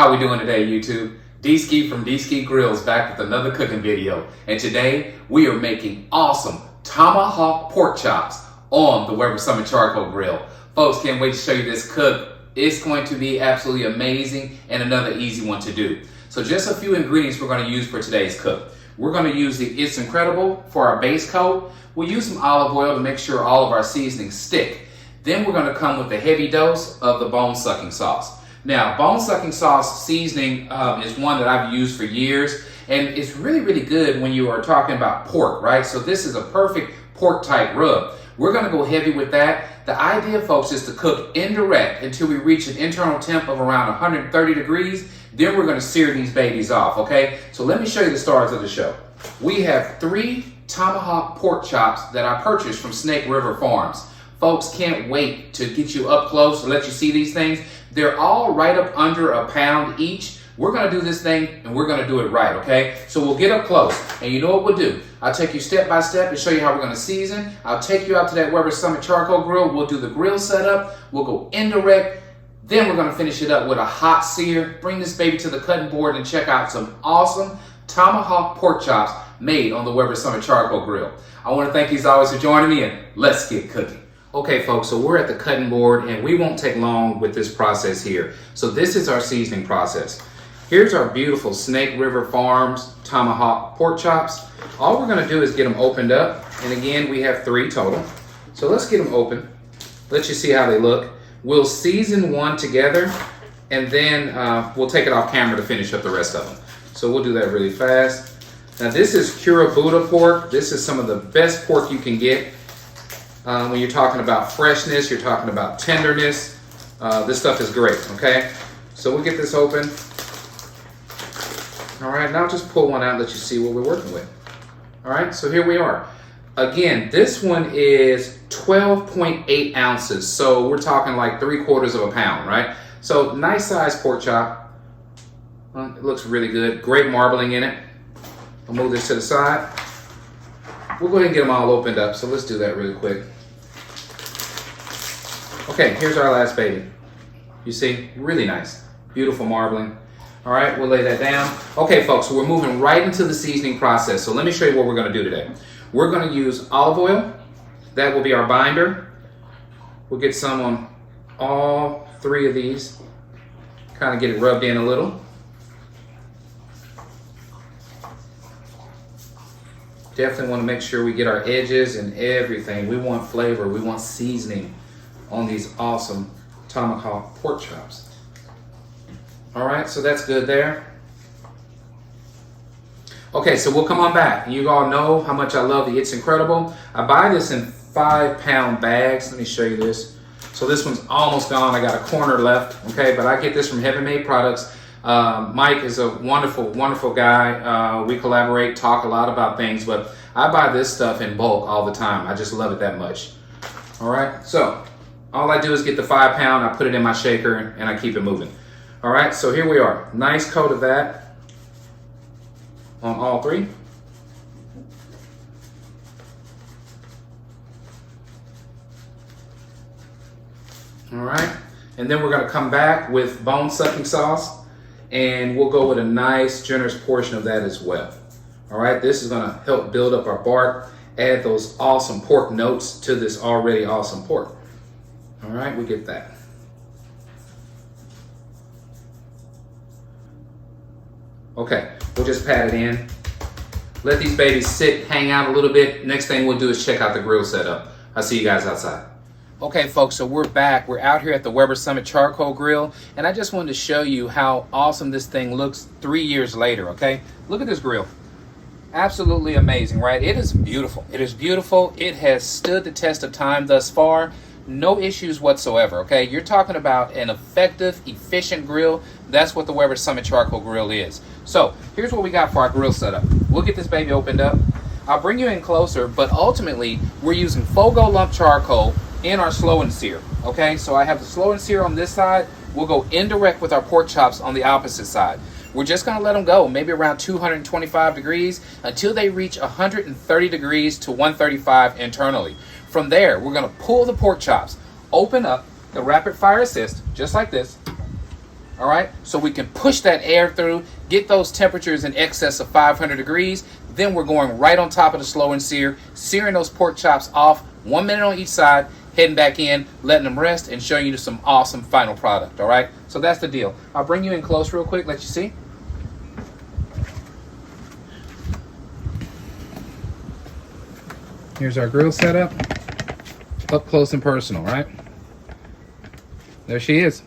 How we doing today, YouTube? D-Ski from D-Ski Grillz back with another cooking video. And today we are making awesome Tomahawk pork chops on the Weber Summit Charcoal Grill. Folks, can't wait to show you this cook. It's going to be absolutely amazing and another easy one to do. So just a few ingredients we're going to use for today's cook. We're going to use the It's Incredible for our base coat. We'll use some olive oil to make sure all of our seasonings stick. Then we're going to come with a heavy dose of the bone-sucking sauce. Now, bone-sucking sauce seasoning is one that I've used for years, and it's really, really good when you are talking about pork, right? So this is a perfect pork-type rub. We're going to go heavy with that. The idea, folks, is to cook indirect until we reach an internal temp of around 130 degrees. Then we're going to sear these babies off, okay? So let me show you the stars of the show. We have 3 Tomahawk pork chops that I purchased from Snake River Farms. Folks, can't wait to get you up close to let you see these things. They're all right up under a pound each. We're going to do this thing and we're going to do it right, okay? So we'll get up close, and you know what we'll do. I'll take you step by step and show you how we're going to season. I'll take you out to that Weber Summit Charcoal Grill. We'll do the grill setup. We'll go indirect. Then we're going to finish it up with a hot sear. Bring this baby to the cutting board and check out some awesome Tomahawk pork chops made on the Weber Summit Charcoal Grill. I want to thank you as always for joining me, and let's get cooking. Okay, folks, so we're at the cutting board, and we won't take long with this process here. So this is our seasoning process. Here's our beautiful Snake River Farms Tomahawk pork chops. All we're going to do is get them opened up, and again, we have 3 total. So let's get them open. Let you see how they look. We'll season one together, and then we'll take it off camera to finish up the rest of them. So we'll do that really fast. Now this is Cura Buddha pork. This is some of the best pork you can get. When you're talking about freshness, you're talking about tenderness. This stuff is great, okay? So we'll get this open. All right, now just pull one out and let you see what we're working with. All right, so here we are. Again, this one is 12.8 ounces. So we're talking like 3/4 of a pound, right? So nice size pork chop. It looks really good. Great marbling in it. I'll move this to the side. We'll go ahead and get them all opened up. So let's do that really quick. Okay, here's our last baby. You see, really nice, beautiful marbling. All right, we'll lay that down. Okay, folks, so we're moving right into the seasoning process. So let me show you what we're gonna do today. We're gonna use olive oil. That will be our binder. We'll get some on all 3 of these. Kind of get it rubbed in a little. Definitely want to make sure we get our edges and everything. We want flavor, we want seasoning on these awesome Tomahawk pork chops. All right, so that's good there. Okay, so we'll come on back. You all know how much I love the It's Incredible. I buy this in 5-pound bags. Let me show you this. So this one's almost gone. I got a corner left, okay, but I get this from Heaven Made Products. Mike is a wonderful, wonderful guy. We collaborate, talk a lot about things, but I buy this stuff in bulk all the time. I just love it that much. All right, so all I do is get the 5-pound, I put it in my shaker, and I keep it moving. All right, so here we are. Nice coat of that on all 3. All right, and then we're gonna come back with bone-sucking sauce, and we'll go with a nice generous portion of that as well. All right, this is gonna help build up our bark, add those awesome pork notes to this already awesome pork. All right, we get that. Okay, we'll just pat it in. Let these babies sit, hang out a little bit. Next thing we'll do is check out the grill setup. I'll see you guys outside. Okay, folks, so we're back. We're out here at the Weber Summit Charcoal Grill, and I just wanted to show you how awesome this thing looks 3 years later, okay? Look at this grill. Absolutely amazing, right? It is beautiful. It is beautiful. It has stood the test of time thus far. No issues whatsoever, okay? You're talking about an effective, efficient grill. That's what the Weber Summit Charcoal Grill is. So here's what we got for our grill setup. We'll get this baby opened up. I'll bring you in closer, but ultimately we're using Fogo lump charcoal in our slow and sear, okay? So I have the slow and sear on this side. We'll go indirect with our pork chops on the opposite side. We're just gonna let them go, maybe around 225 degrees until they reach 130 degrees to 135 internally. From there, we're gonna pull the pork chops, open up the rapid fire assist, just like this. All right, so we can push that air through, get those temperatures in excess of 500 degrees. Then we're going right on top of the slow and sear, searing those pork chops off, 1 minute on each side, heading back in, letting them rest, and showing you some awesome final product. All right, so that's the deal. I'll bring you in close real quick, let you see. Here's our grill setup, up close and personal, right? There she is.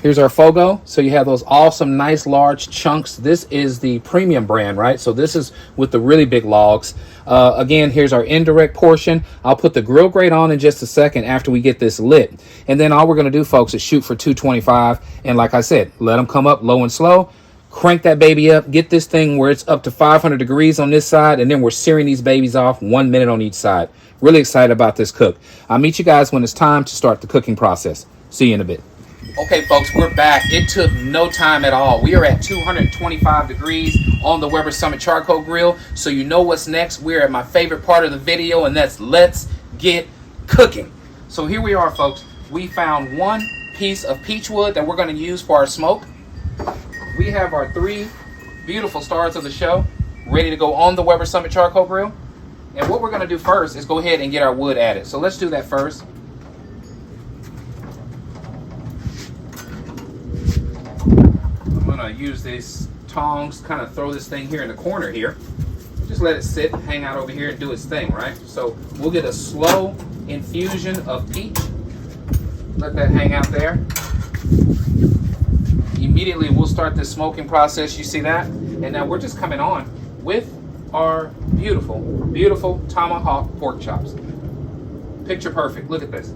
Here's our Fogo. So you have those awesome, nice, large chunks. This is the premium brand, right? So this is with the really big logs. Again, here's our indirect portion. I'll put the grill grate on in just a second after we get this lit. And then all we're going to do, folks, is shoot for 225. And like I said, let them come up low and slow. Crank that baby up. Get this thing where it's up to 500 degrees on this side. And then we're searing these babies off 1 minute on each side. Really excited about this cook. I'll meet you guys when it's time to start the cooking process. See you in a bit. Okay, folks, we're back. It took no time at all. We are at 225 degrees on the Weber Summit Charcoal Grill. So you know what's next. We're at my favorite part of the video, and that's let's get cooking. So here we are, folks. We found one piece of peach wood that we're going to use for our smoke. We have our 3 beautiful stars of the show ready to go on the Weber Summit Charcoal Grill. And what we're going to do first is go ahead and get our wood added. So let's do that first. I'm going to use these tongs, kind of throw this thing here in the corner here. Just let it sit, hang out over here and do its thing, right? So we'll get a slow infusion of peach. Let that hang out there. Immediately we'll start the smoking process, you see that? And now we're just coming on with our beautiful, beautiful Tomahawk pork chops. Picture perfect, look at this.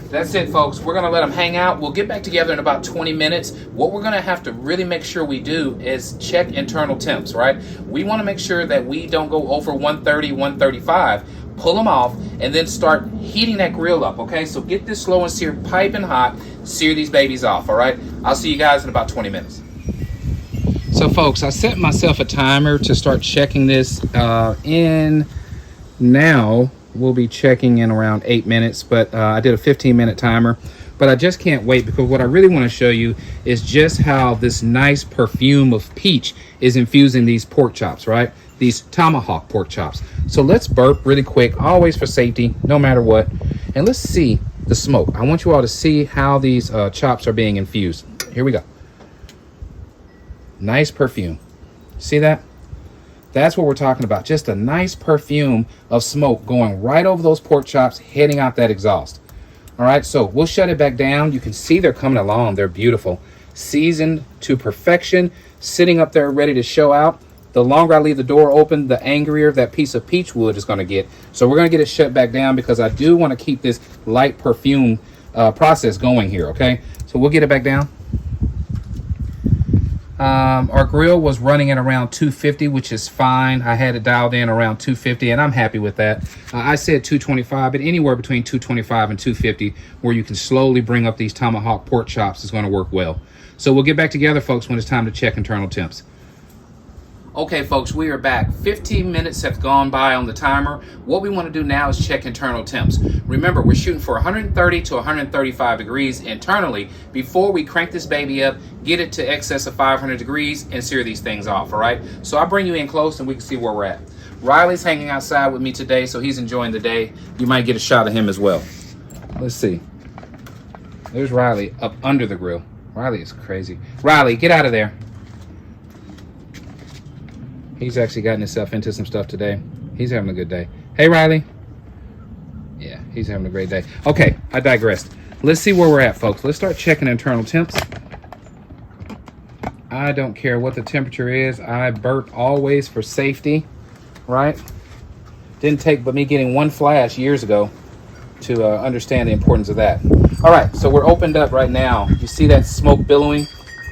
That's it, folks. We're going to let them hang out. We'll get back together in about 20 minutes. What we're going to have to really make sure we do is check internal temps, right? We want to make sure that we don't go over 130, 135. Pull them off and then start heating that grill up, okay? So get this slow and sear piping hot. Sear these babies off, all right? I'll see you guys in about 20 minutes. So, folks, I set myself a timer to start checking this in now. We'll be checking in around 8 minutes, but I did a 15-minute timer. But I just can't wait because what I really want to show you is just how this nice perfume of peach is infusing these pork chops, right? These Tomahawk pork chops. So let's burp really quick, always for safety, no matter what. And let's see the smoke. I want you all to see how these chops are being infused. Here we go. Nice perfume. See that? That's what we're talking about. Just a nice perfume of smoke going right over those pork chops, heading out that exhaust. All right, so we'll shut it back down. You can see they're coming along. They're beautiful. Seasoned to perfection, sitting up there ready to show out. The longer I leave the door open, the angrier that piece of peach wood is going to get. So we're going to get it shut back down because I do want to keep this light perfume process going here, okay? So we'll get it back down. Our grill was running at around 250, which is fine. I had it dialed in around 250, and I'm happy with that. I said 225, but anywhere between 225 and 250, where you can slowly bring up these Tomahawk pork chops, is going to work well. So we'll get back together, folks, when it's time to check internal temps. Okay, folks, we are back. 15 minutes have gone by on the timer. What we want to do now is check internal temps. Remember, we're shooting for 130 to 135 degrees internally before we crank this baby up, get it to excess of 500 degrees, and sear these things off, all right? So I'll bring you in close and we can see where we're at. Riley's hanging outside with me today, so he's enjoying the day. You might get a shot of him as well. Let's see. There's Riley up under the grill. Riley is crazy. Riley, get out of there. He's actually gotten himself into some stuff today. He's having a good day. Hey, Riley. Yeah, he's having a great day. Okay, I digressed. Let's see where we're at, folks. Let's start checking internal temps. I don't care what the temperature is. I burp always for safety, right? Didn't take but me getting one flash years ago to understand the importance of that. All right, so we're opened up right now. You see that smoke billowing?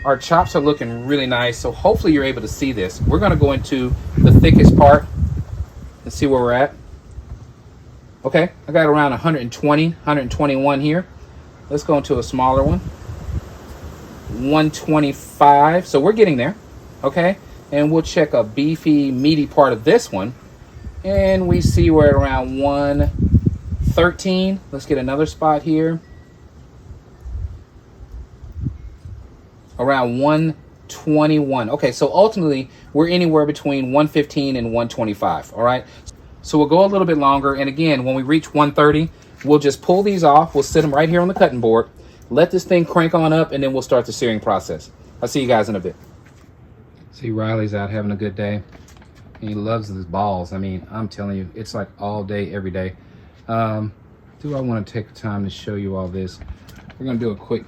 Our chops are looking really nice, so hopefully you're able to see this. We're going to go into the thickest part and see where we're at. Okay, I got around 120, 121 here. Let's go into a smaller one. 125, so we're getting there, okay? And we'll check a beefy, meaty part of this one. And we see we're at around 113. Let's get another spot here. around 121. Okay, so ultimately we're anywhere between 115 and 125. All right, so we'll go a little bit longer, and again, when we reach 130, we'll just pull these off. We'll sit them right here on the cutting board, let this thing crank on up, and then we'll start the searing process. I'll see you guys in a bit. See, Riley's out having a good day. He loves his balls. I mean, I'm telling you, it's like all day, every day. Do I want to take the time to show you all this? We're gonna do a quick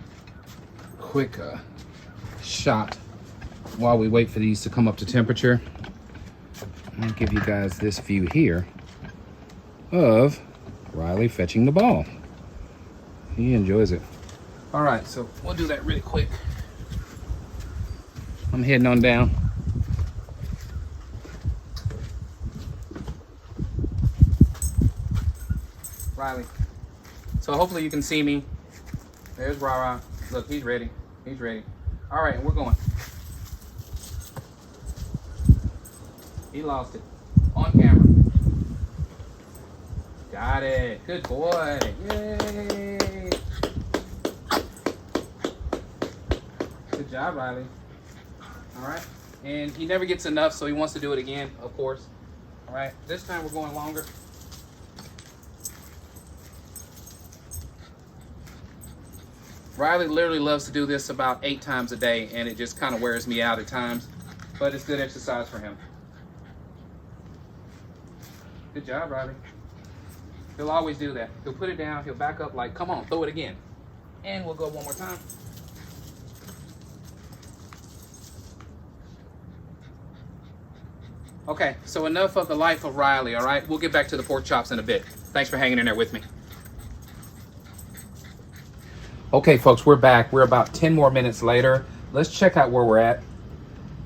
shot while we wait for these to come up to temperature. I'm gonna give you guys this view here of Riley fetching the ball. He enjoys it. All right, so we'll do that really quick. I'm heading on down. Riley. So hopefully you can see me. There's Rara. Look, he's ready. He's ready. All right, we're going. He lost it. On camera. Got it. Good boy. Yay. Good job, Riley. All right. And he never gets enough, so he wants to do it again, of course. All right. This time we're going longer. Riley literally loves to do this about 8 times a day, and it just kind of wears me out at times, but it's good exercise for him. Good job, Riley. He'll always do that. He'll put it down, he'll back up like, come on, throw it again. And we'll go one more time. Okay, so enough of the life of Riley, all right? We'll get back to the pork chops in a bit. Thanks for hanging in there with me. Okay, folks, we're back. We're about 10 more minutes later. Let's check out where we're at.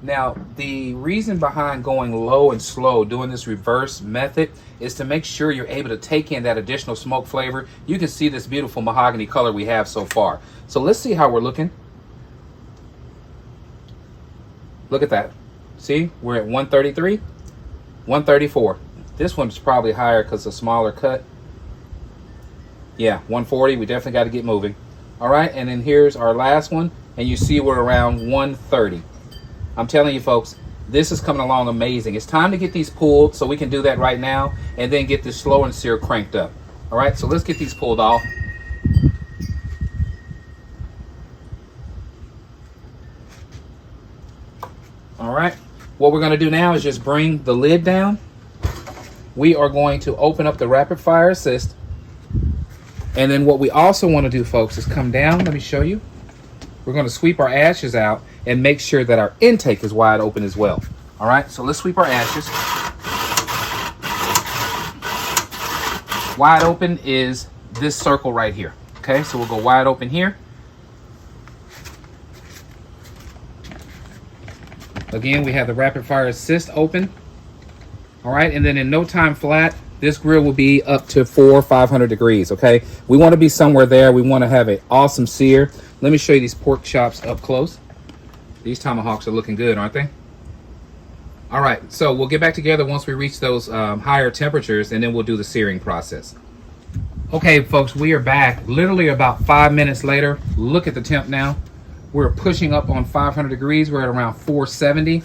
Now, the reason behind going low and slow, doing this reverse method, is to make sure you're able to take in that additional smoke flavor. You can see this beautiful mahogany color we have so far. So let's see how we're looking. Look at that. See, we're at 133, 134. This one's probably higher because it's a smaller cut. Yeah, 140. We definitely got to get moving. All right, and then here's our last one, and you see we're around 130. I'm telling you, folks, this is coming along amazing. It's time to get these pulled, so we can do that right now, and then get this slow and sear cranked up. All right, so let's get these pulled off. All right, what we're gonna do now is just bring the lid down. We are going to open up the rapid fire assist. And then what we also want to do, folks, is come down. Let me show you. We're going to sweep our ashes out and make sure that our intake is wide open as well. All right, so let's sweep our ashes. Wide open is this circle right here. Okay, so we'll go wide open here. Again, we have the rapid fire assist open. All right, and then in no time flat, this grill will be up to 400 or 500 degrees, okay? We want to be somewhere there. We want to have an awesome sear. Let me show you these pork chops up close. These tomahawks are looking good, aren't they? All right, so we'll get back together once we reach those higher temperatures, and then we'll do the searing process. Okay, folks, we are back. Literally about 5 minutes later. Look at the temp now. We're pushing up on 500 degrees. We're at around 470.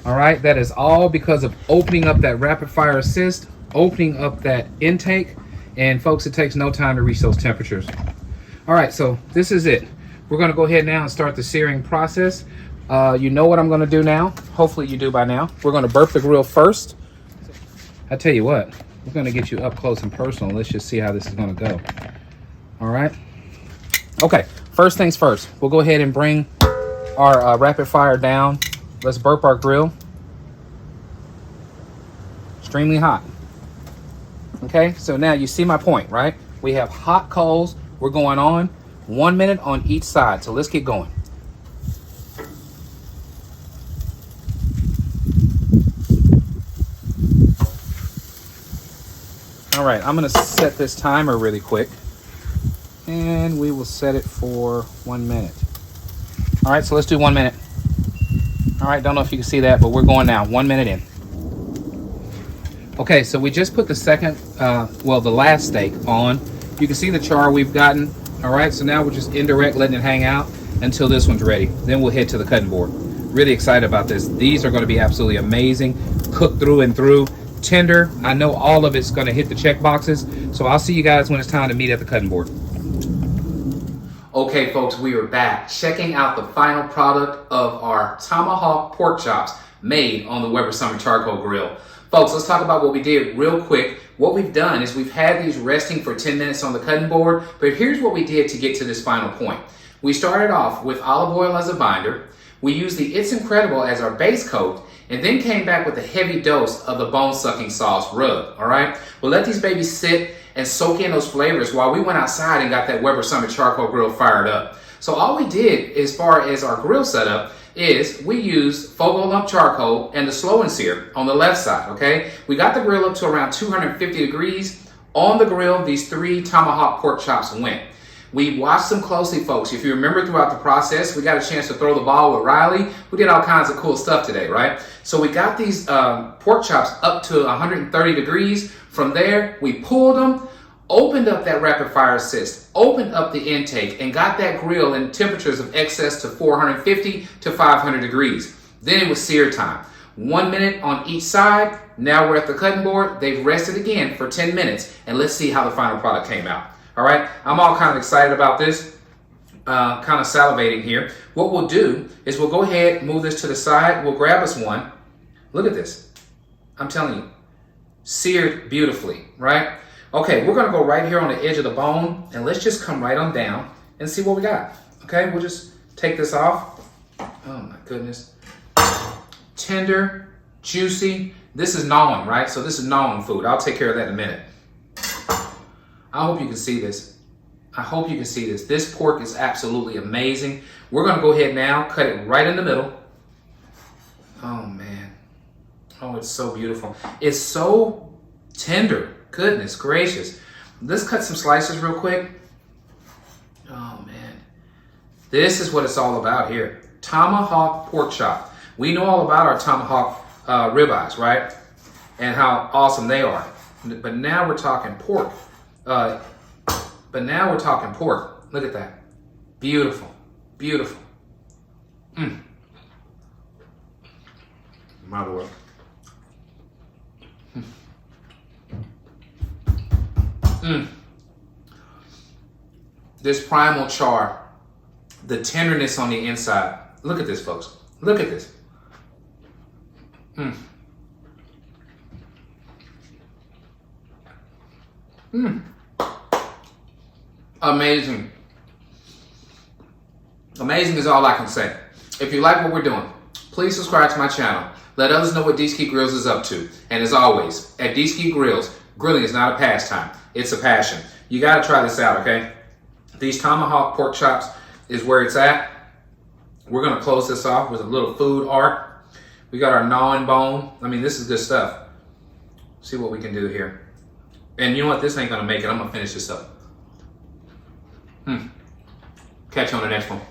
All right, that is all because of opening up that rapid fire assist, opening up that intake, and folks, it takes no time to reach those temperatures. All right, so this is it. We're gonna go ahead now and start the searing process. You know what I'm gonna do now. Hopefully you do by now. We're gonna burp the grill first. I tell you what, we're gonna get you up close and personal. Let's just see how this is gonna go. All right. Okay, first things first. We'll go ahead and bring our rapid fire down. Let's burp our grill. Extremely hot. Okay, so now you see my point, right? We have hot coals. We're going on 1 minute on each side. So let's get going. All right, I'm gonna set this timer really quick, and we will set it for 1 minute. All right, so let's do 1 minute. All right, don't know if you can see that, but we're going now, 1 minute in. Okay, so we just put the second, well, the last steak on. You can see the char we've gotten. All right, so now we're just indirect letting it hang out. until this one's ready. Then we'll head to the cutting board. Really excited about this. These are going to be absolutely amazing, cooked through and through, tender. I know all of it's going to hit the check boxes. So I'll see you guys when it's time to meet at the cutting board. Okay, folks, we are back checking out the final product of our Tomahawk Pork Chops made on the Weber Summer Charcoal Grill. Folks, let's talk about what we did real quick. What we've done is we've had these resting for 10 minutes on the cutting board, but here's what we did to get to this final point. We started off with olive oil as a binder. We used the It's Incredible as our base coat, and then came back with a heavy dose of the bone-sucking sauce rub, all right? We'll let these babies sit and soak in those flavors while we went outside and got that Weber Summer Charcoal Grill fired up. So all we did as far as our grill setup is we used Fogo lump charcoal and the slow and sear on the left side, okay? We got the grill up to around 250 degrees. On the grill, these 3 Tomahawk pork chops went. We watched them closely, folks. If you remember throughout the process, we got a chance to throw the ball with Riley. We did all kinds of cool stuff today, right? So we got these pork chops up to 130 degrees. From there, we pulled them, opened up that rapid fire assist, opened up the intake, and got that grill in temperatures of excess to 450 to 500 degrees. Then it was sear time. 1 minute on each side. Now we're at the cutting board. They've rested again for 10 minutes, and let's see how the final product came out. All right, I'm all kind of excited about this, kind of salivating here. What we'll do is we'll go ahead, move this to the side. We'll grab us one. Look at this. I'm telling you, seared beautifully, right? Okay, we're gonna go right here on the edge of the bone, and let's just come right on down and see what we got. Okay, we'll just take this off. Oh my goodness. Tender, juicy. This is gnawing, right? So this is gnawing food. I'll take care of that in a minute. I hope you can see this. I hope you can see this. This pork is absolutely amazing. We're gonna go ahead now, cut it right in the middle. Oh man. Oh, it's so beautiful. It's so tender. Goodness gracious. Let's cut some slices real quick. Oh man. This is what it's all about here. Tomahawk pork chop. We know all about our tomahawk ribeyes, right? And how awesome they are. But now we're talking pork. Look at that. Beautiful. Beautiful. My Lord. This primal char, the tenderness on the inside. Look at this, folks. Look at this. Amazing. Amazing is all I can say. If you like what we're doing, please subscribe to my channel. Let others know what D-Ski Grillz is up to. And as always, at D-Ski Grillz, grilling is not a pastime. It's a passion. You got to try this out, okay? These Tomahawk pork chops is where it's at. We're going to close this off with a little food art. We got our gnawing bone. I mean, this is good stuff. See what we can do here. And you know what? This ain't going to make it. I'm going to finish this up. Catch you on the next one.